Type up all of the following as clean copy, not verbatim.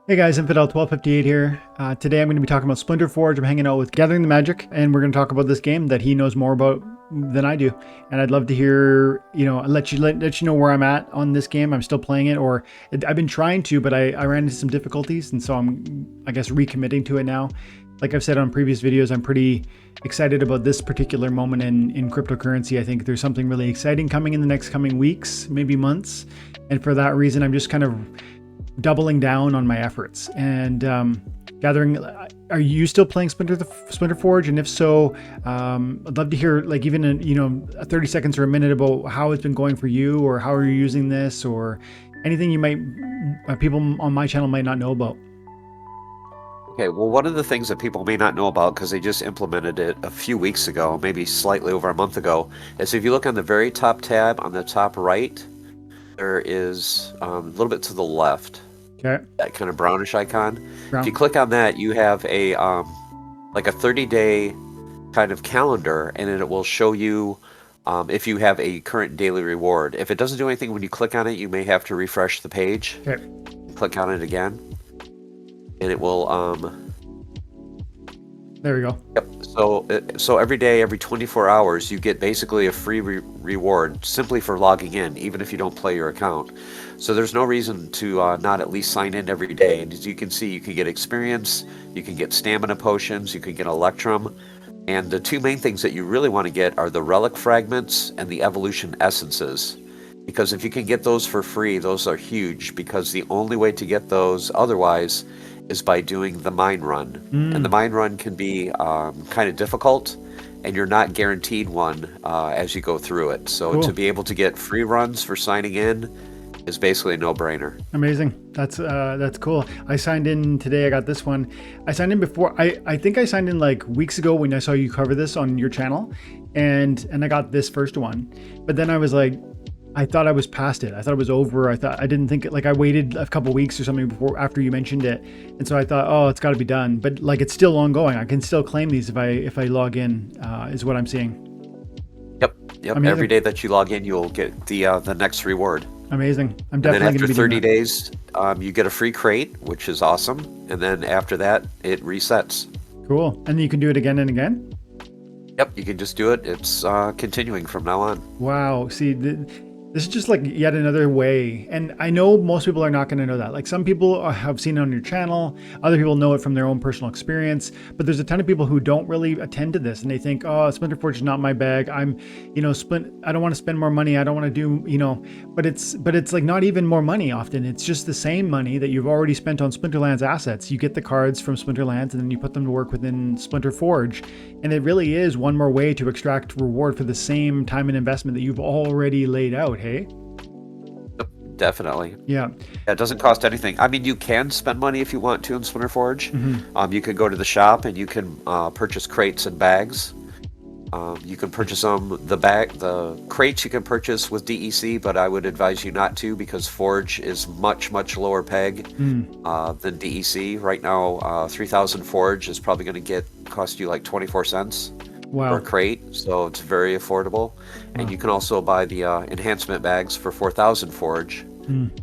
Hey guys, Infidel1258 here. Today I'm going to be talking about SplinterForge. I'm hanging out with Gathering the Magic, and we're going to talk about this game that he knows more about than I do. And I'd love to hear, let you know where I'm at on this game. I'm still playing it, or I've been trying to, but I ran into some difficulties, and so I'm, I guess, recommitting to it now. Like I've said on previous videos, I'm pretty excited about this particular moment in cryptocurrency. I think there's something really exciting coming in the next coming weeks, maybe months. And for that reason, I'm just kind of doubling down on my efforts and gathering. Are you still playing SplinterForge? And if so, I'd love to hear, like, even in 30 seconds or a minute about how it's been going for you, or how are you using this, or anything you might people on my channel might not know about. Okay, well, one of the things that people may not know about, because they just implemented it a few weeks ago, maybe slightly over a month ago, is if you look on the very top tab on the top right, there is a little bit to the left. Okay. That kind of brownish icon. Brown. If you click on that, you have a like a 30-day kind of calendar, and it will show you if you have a current daily reward. If it doesn't do anything when you click on it, you may have to refresh the page. Okay. Click on it again, and it will there we go. Yep. So every day, every 24 hours, you get basically a free reward simply for logging in, even if you don't play your account. So there's no reason to not at least sign in every day. And as you can see, you can get experience, you can get stamina potions, you can get electrum. And the two main things that you really want to get are the relic fragments and the evolution essences. Because if you can get those for free, those are huge, because the only way to get those otherwise is by doing the mine run. And the mine run can be kind of difficult, and you're not guaranteed one as you go through it. So Cool. To be able to get free runs for signing in is basically a no-brainer. Amazing. That's cool. I signed in today. I got this one. I signed in before. I think I signed in like weeks ago when I saw you cover this on your channel, and I got this first one. But then I was like, I thought I was past it. I thought it was over. I didn't think it, like, I waited a couple weeks or something before, after you mentioned it. And so I thought, oh, it's got to be done. But like, it's still ongoing. I can still claim these if I log in, is what I'm seeing. Yep. Amazing. Every day that you log in, you'll get the next reward. Amazing. I'm definitely And then going to after be 30 doing that. days, you get a free crate, which is awesome. And then after that, it resets. Cool. And then you can do it again and again? Yep, you can just do it. It's continuing from now on. Wow. See, this is just like yet another way. And I know most people are not going to know that. Like, some people have seen it on your channel. Other people know it from their own personal experience. But there's a ton of people who don't really attend to this. And they think, oh, SplinterForge is not my bag. I don't want to spend more money. I don't want to do, but it's like not even more money often. It's just the same money that you've already spent on Splinterlands assets. You get the cards from Splinterlands, and then you put them to work within SplinterForge. And it really is one more way to extract reward for the same time and investment that you've already laid out. Hey? Definitely. Yeah. It doesn't cost anything. I mean, you can spend money if you want to in SplinterForge. Mm-hmm. You can go to the shop and you can purchase crates and bags. You can purchase the crates you can purchase with DEC, but I would advise you not to, because Forge is much lower peg than DEC. Right now, 3,000 Forge is probably going to cost you like 24 cents. Wow. Per crate, so it's very affordable. And you can also buy the enhancement bags for 4,000 Forge,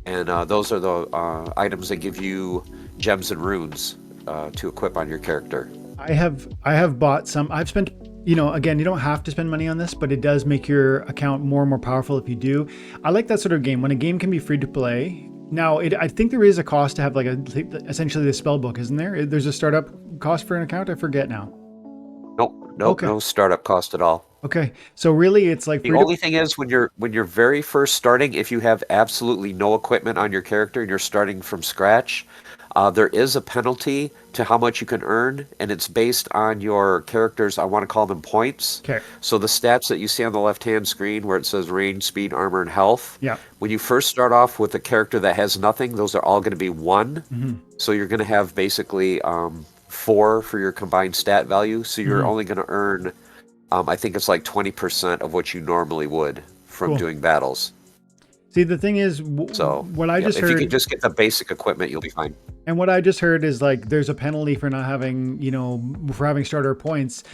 and those are the items that give you gems and runes to equip on your character. I have bought some. I've spent, again, you don't have to spend money on this, but it does make your account more and more powerful if you do. I like that sort of game, when a game can be free to play. Now, I think there is a cost to have, like, essentially the spell book, isn't there? There's a startup cost for an account. I forget now. Nope, Okay. no startup cost at all. Okay, so really, it's like The only thing is, when you're very first starting, if you have absolutely no equipment on your character and you're starting from scratch, there is a penalty to how much you can earn, and it's based on your character's, I want to call them, points. Okay. So the stats that you see on the left-hand screen, where it says range, speed, armor, and health, Yeah. when you first start off with a character that has nothing, those are all going to be 1. So you're going to have basically 4 for your combined stat value. So you're only going to earn, I think it's like 20% of what you normally would from doing battles. See, the thing is, what I just heard, if you can just get the basic equipment, you'll be fine. And what I just heard is, like, there's a penalty for not having, for having starter points.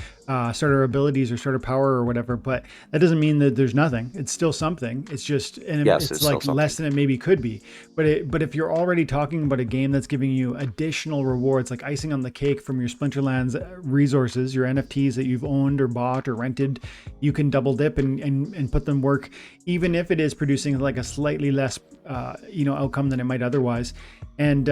starter abilities or starter power or whatever, but that doesn't mean that there's nothing. It's still something. It's just, and Yes, it's it's like still less something. than it maybe could be. But if you're already talking about a game that's giving you additional rewards, like icing on the cake from your Splinterlands resources, your NFTs that you've owned or bought or rented, you can double dip and put them work, even if it is producing like a slightly less, outcome than it might otherwise. And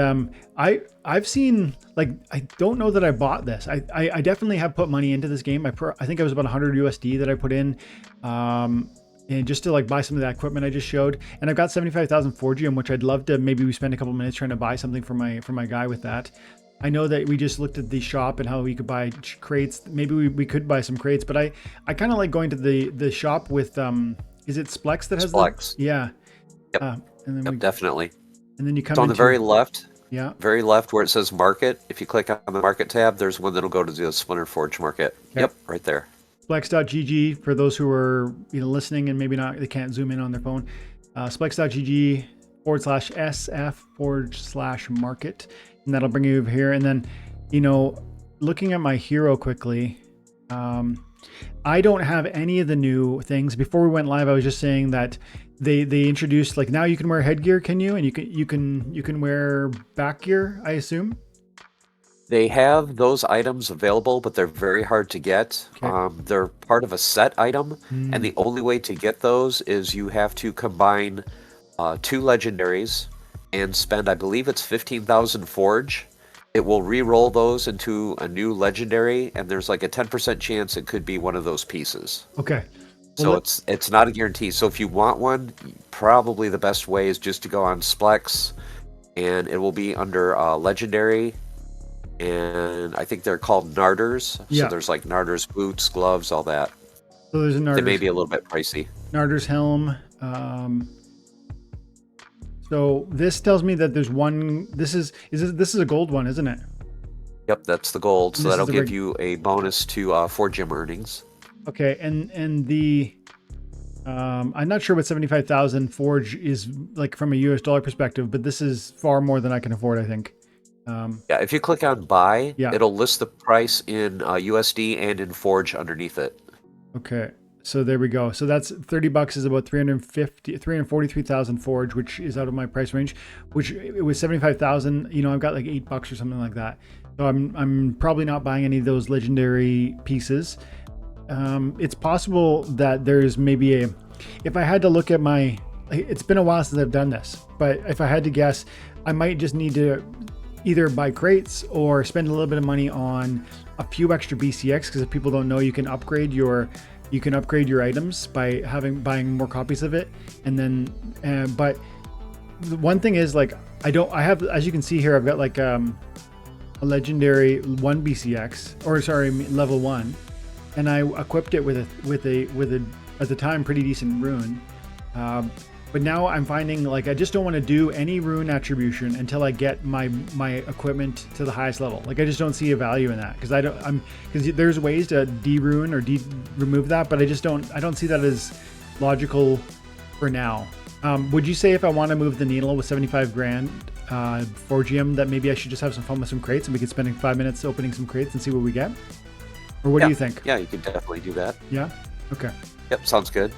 I've seen, like, I don't know that I bought this. I definitely have put money into this game. I think it was about 100 USD that I put in, and just to like buy some of that equipment I just showed. And I've got 75,000 Forgium, which I'd love to maybe we spend a couple minutes trying to buy something for my guy with that. I know that we just looked at the shop and how we could buy crates. Maybe we could buy some crates, but I kind of like going to the shop with is it Splex that has Splex. yeah. Yep. And then Yep, definitely. and then you come It's on the into, very left. yeah. Very left where it says market. If you click on the market tab, there's one that'll go to the SplinterForge market. Okay. Yep, right there. Splex.gg for those who are listening and maybe not, they can't zoom in on their phone. Splex.gg /SF/market, and that'll bring you over here. And then, looking at my hero quickly, I don't have any of the new things. Before we went live, I was just saying that they introduced, like, now you can wear headgear, can you? And you can wear back gear, I assume. They have those items available, but they're very hard to get. Okay. They're part of a set item, and the only way to get those is you have to combine 2 legendaries and spend, I believe it's 15,000 forge. It will re-roll those into a new legendary, and there's like a 10% chance it could be one of those pieces. Okay. So it's not a guarantee. So if you want one, probably the best way is just to go on Splex, and it will be under legendary. And I think they're called Narders. Yeah. So there's like Narders boots, gloves, all that. So there's a They may Narders, be a little bit pricey. Narders helm. So this tells me that there's one. This is a gold one, isn't it? Yep, that's the gold. So This is that'll the give you a bonus to Forgium earnings. Okay, and the I'm not sure what 75,000 Forge is like from a US dollar perspective, but this is far more than I can afford, I think. Yeah, if you click on buy, Yeah. it'll list the price in USD and in Forge underneath it. Okay, so there we go. So that's $30 is about 343,000 Forge, which is out of my price range. Which it was 75,000. I've got like $8 or something like that. So I'm probably not buying any of those legendary pieces. It's possible that there's maybe if I had to look at it's been a while since I've done this, but if I had to guess, I might just need to either buy crates or spend a little bit of money on a few extra BCX, because if people don't know, you can upgrade your items by buying more copies of it. And then but the one thing is, like, I have, as you can see here, I've got like a legendary 1 BCX, or sorry, level 1, and I equipped it with a at the time pretty decent rune. But now I'm finding, like, I just don't want to do any rune attribution until I get my equipment to the highest level. Like, I just don't see a value in that, because because there's ways to de-rune or remove that, but I don't see that as logical for now. Would you say if I want to move the needle with 75 grand Forgium, that maybe I should just have some fun with some crates and we could spend 5 minutes opening some crates and see what we get? Or what do you think? Yeah, you could definitely do that. Yeah? Okay. Yep, sounds good.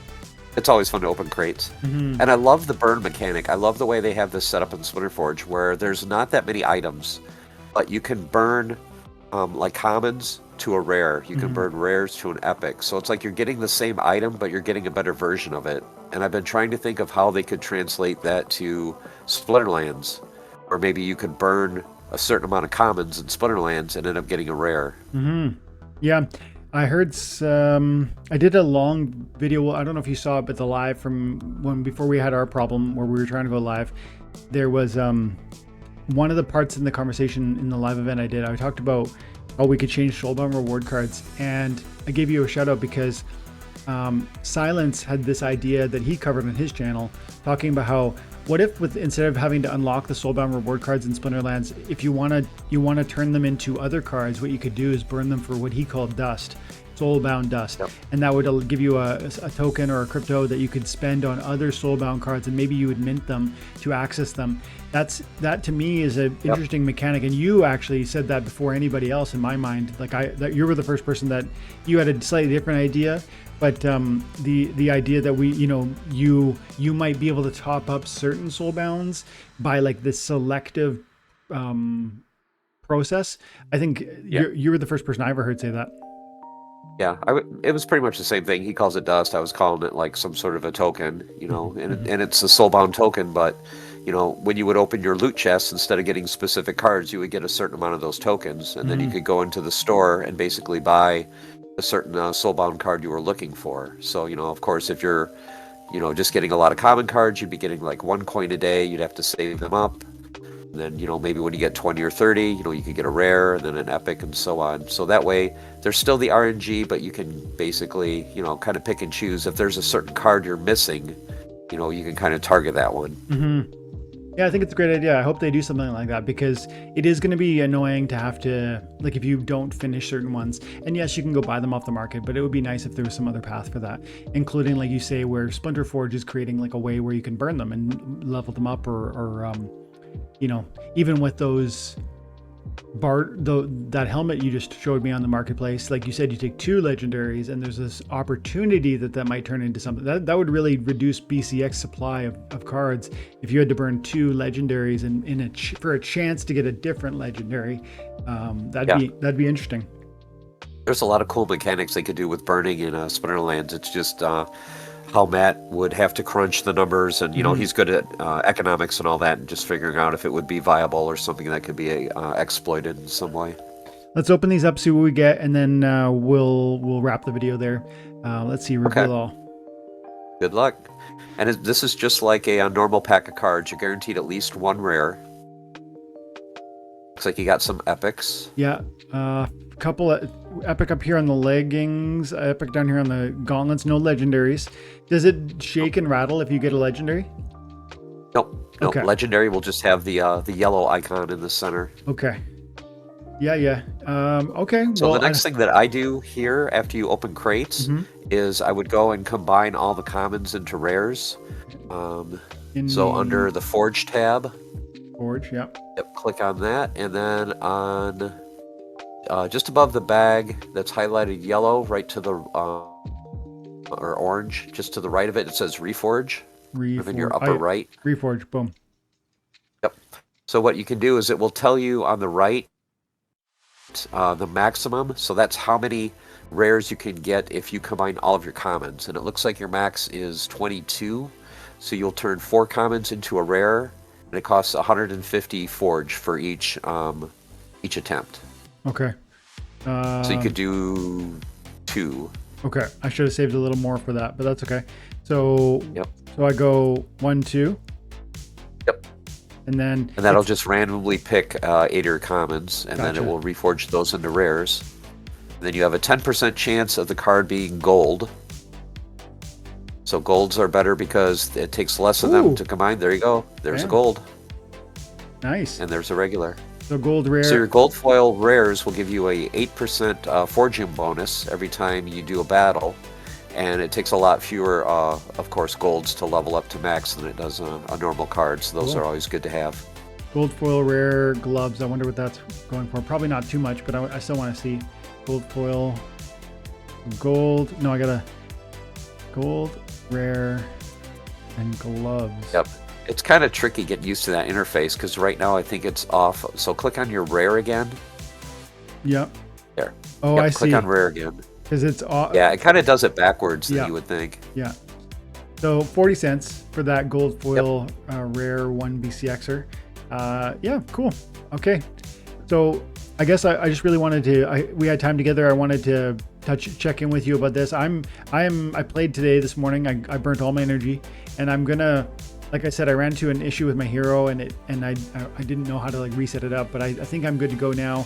It's always fun to open crates. Mm-hmm. And I love the burn mechanic. I love the way they have this set up in SplinterForge, where there's not that many items, but you can burn like commons to a rare. You can burn rares to an epic. So it's like you're getting the same item, but you're getting a better version of it. And I've been trying to think of how they could translate that to Splinterlands, or maybe you could burn a certain amount of commons in Splinterlands and end up getting a rare. Mm-hmm. Yeah. I heard I did a long video. I don't know if you saw it, but the live from before we had our problem where we were trying to go live, there was one of the parts in the conversation in the live event I did. I talked about how we could change Soulbound reward cards, and I gave you a shout out because Silence had this idea that he covered on his channel, talking about how, what if instead of having to unlock the Soulbound reward cards in Splinterlands, if you want to turn them into other cards, what you could do is burn them for what he called dust. soulbound dust, and that would give you a token or a crypto that you could spend on other soulbound cards, and maybe you would mint them to access them. That to me is an interesting mechanic, and you actually said that before anybody else in my mind. Like that you were the first person that you had a slightly different idea. But the idea that you might be able to top up certain soulbounds by like this selective process, I think you were the first person I ever heard say that. Yeah, it was pretty much the same thing. He calls it dust. I was calling it like some sort of a token, and it's a soulbound token. But when you would open your loot chest, instead of getting specific cards, you would get a certain amount of those tokens, and then you could go into the store and basically buy a certain soulbound card you were looking for. So of course, if you're just getting a lot of common cards, you'd be getting like 1 coin a day. You'd have to save them up. And then maybe when you get 20 or 30, you could get a rare and then an epic and so on. So that way there's still the RNG, but you can basically kind of pick and choose. If there's a certain card you're missing, you can kind of target that one. Yeah, I think it's a great idea. I hope they do something like that, because it is going to be annoying to have to, like, if you don't finish certain ones. And yes, you can go buy them off the market, but it would be nice if there was some other path for that, including, like you say, where SplinterForge is creating like a way where you can burn them and level them up, or even with those that helmet you just showed me on the marketplace, like you said, you take 2 legendaries and there's this opportunity that might turn into something that would really reduce BCX supply of cards if you had to burn 2 legendaries for a chance to get a different legendary. That'd be interesting. There's a lot of cool mechanics they could do with burning in Splinterlands. It's just how Matt would have to crunch the numbers, and he's good at economics and all that, and just figuring out if it would be viable or something that could be exploited in some way. Let's open these up, see what we get, and then we'll wrap the video there. Let's see, reveal all. Good luck. And this is just like a normal pack of cards. You're guaranteed at least 1 rare. Looks like you got some epics. Yeah, couple of epic up here on the leggings, epic down here on the gauntlets. No legendaries. Does it shake and rattle if you get a legendary? Nope. Okay. Legendary will just have the yellow icon in the center. Okay. Yeah. Okay. So the next thing that I do here after you open crates is I would go and combine all the commons into rares. So under the Forge tab. Forge, yep. Yep, click on that, and then on just above the bag that's highlighted yellow, right to the or orange, just to the right of it, it says Reforge. In your upper right. Reforge, boom. Yep. So what you can do is it will tell you on the right the maximum. So that's how many rares you can get if you combine all of your commons. And it looks like your max is 22. So you'll turn 4 commons into a rare, and it costs 150 forge for each attempt. Okay. So you could do 2. Okay. I should have saved a little more for that, but that's okay. So yep. So I go 1, 2. Yep. And that'll just randomly pick 8 of your commons, and then it will reforge those into rares. And then you have a 10% chance of the card being gold. So golds are better because it takes less of them to combine. There you go. There's a gold. Nice. And there's a regular. So gold rare. So your gold foil rares will give you a 8% forging bonus every time you do a battle. And it takes a lot fewer, of course, golds to level up to max than it does a normal card. So those are always good to have. Gold foil rare gloves. I wonder what that's going for. Probably not too much, but I still want to see. Gold foil. Gold. No, I got a gold rare and gloves. Yep. It's kind of tricky getting used to that interface because right now I think it's off. So click on your rare again. Yep. There. Oh, yep, I see. Click on rare again. Because it's off. Yeah, it kind of does it backwards than you would think. Yeah. So 40 cents for that gold foil rare 1 BCXer. Yeah, cool. Okay. So I guess I just really wanted to. We had time together. I wanted to check in with you about this. I played today this morning. I burnt all my energy, and I'm gonna. Like I said, I ran into an issue with my hero, and I didn't know how to like reset it up. But I think I'm good to go now,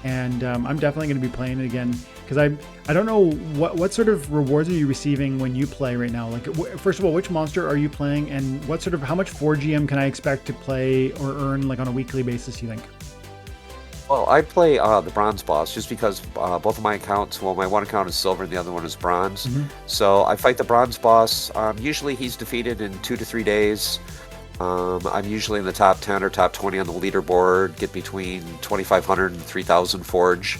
and I'm definitely going to be playing it again because I don't know what sort of rewards are you receiving when you play right now. Like first of all, which monster are you playing, and how much 4GM can I expect to play or earn like on a weekly basis? You think? Well, I play the bronze boss just because both of my accounts, well, my one account is silver and the other one is bronze. So I fight the bronze boss. Usually he's defeated in 2 to 3 days. I'm usually in the top 10 or top 20 on the leaderboard, get between 2,500 and 3,000 forge.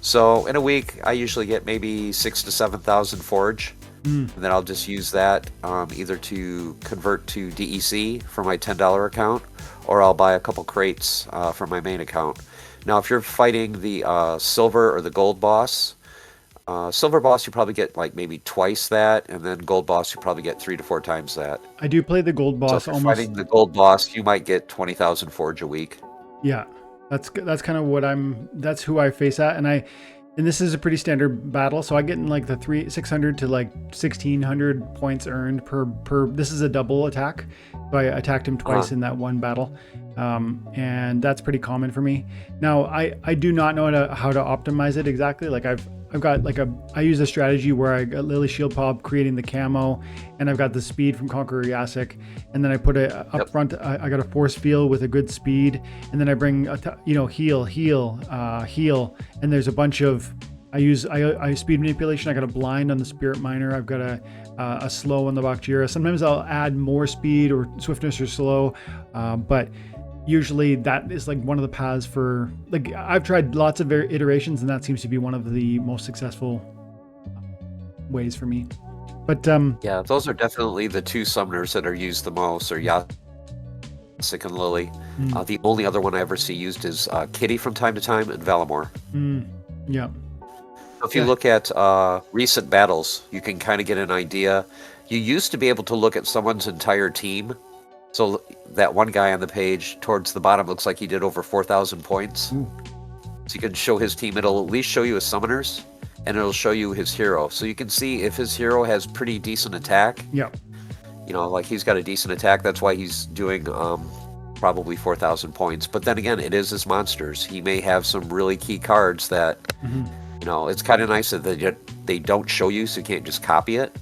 So in a week, I usually get maybe 6,000 to 7,000 forge. And then I'll just use that either to convert to DEC for my $10 account, or I'll buy a couple crates for my main account. Now, if you're fighting the silver or the gold boss, silver boss you probably get like maybe twice that, and then gold boss you probably get 3 to 4 times that. I do play the gold So boss if you're almost. fighting the gold boss, you might get 20,000 forge a week. Yeah, that's kind of what that's who I face at, and this is a pretty standard battle, so I get in like the 600 to like 1,600 points earned per. This is a double attack, so I attacked him twice in that one battle, and that's pretty common for me. Now I do not know how to optimize it exactly. Like I've got like I use a strategy where I got Lily Shield Pop creating the camo, and I've got the speed from Conqueror Yasik, and then I put it up front. I got a force field with a good speed, and then I bring heal, and there's a bunch of I use speed manipulation. I got a blind on the Spirit Miner. I've got a slow on the Bakjira. Sometimes I'll add more speed or swiftness or slow, but usually that is like one of the paths for, like, I've tried lots of iterations, and that seems to be one of the most successful ways for me. But yeah, those are definitely the two summoners that are used the most, are Yasik and Lily. The only other one I ever see used is Kitty from time to time, and Valamor. Yeah. If you look at recent battles, you can kind of get an idea. You used to be able to look at someone's entire team. So that one guy on the page towards the bottom looks like he did over 4,000 points. So you can show his team. It'll at least show you his summoners, and it'll show you his hero. So you can see if his hero has pretty decent attack. Yeah. You know, like he's got a decent attack. That's why he's doing probably 4,000 points. But then again, it is his monsters. He may have some really key cards that, you know, it's kind of nice that they don't show you, so you can't just copy it.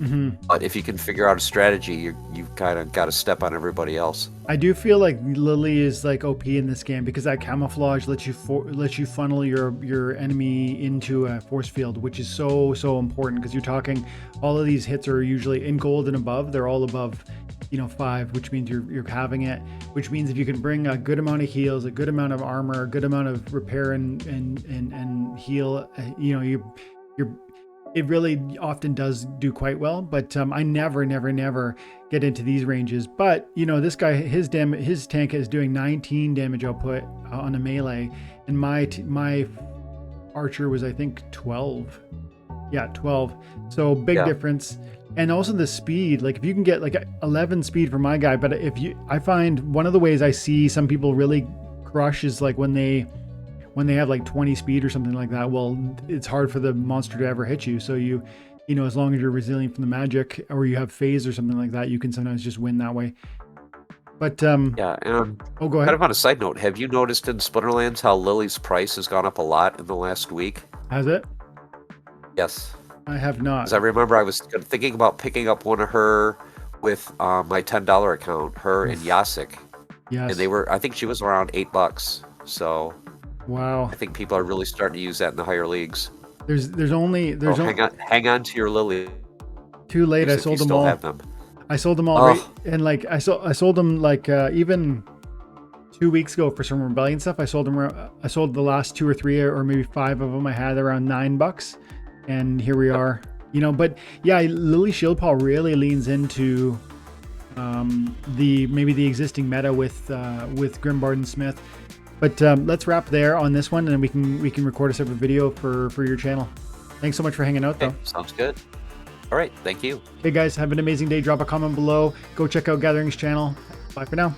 But if you can figure out a strategy, you've kind of got to step on everybody else. I do feel like Lily is like OP in this game because that camouflage lets you funnel your enemy into a force field, which is so important, because you're talking all of these hits are usually in gold and above. They're all above 5, which means you're having it, which means if you can bring a good amount of heals, a good amount of armor, a good amount of repair and heal, it really often does do quite well. But I never get into these ranges. But this guy, his tank is doing 19 damage output on a melee, and my archer was, I think, 12. Yeah, 12. So big difference. And also the speed, like if you can get like 11 speed for my guy, but I find one of the ways I see some people really crush is like when they have like 20 speed or something like that. Well, it's hard for the monster to ever hit you. So as long as you're resilient from the magic, or you have phase or something like that, you can sometimes just win that way. But yeah, and oh, go ahead. Kind of on a side note, have you noticed in Splinterlands how Lily's price has gone up a lot in the last week? Has it? Yes. I have not. Because I remember I was thinking about picking up one of her with my $10 account, her and Yasik. Yes. And I think she was around $8. So wow. I think people are really starting to use that in the higher leagues. Hang on to your Lily. Too late. I sold them all. Have them. I sold them all, and like I sold them like even 2 weeks ago for some rebellion stuff. I sold the last 2 or 3 or maybe 5 of them. I had around $9, and here we are. But yeah, Lily Shieldpaw really leans into the existing meta with Grimbard and Smith. But let's wrap there on this one, and we can record a separate video for your channel. Thanks so much for hanging out, though. Sounds good. All right, thank you. Hey guys, have an amazing day. Drop a comment below. Go check out Gathering's channel. Bye for now.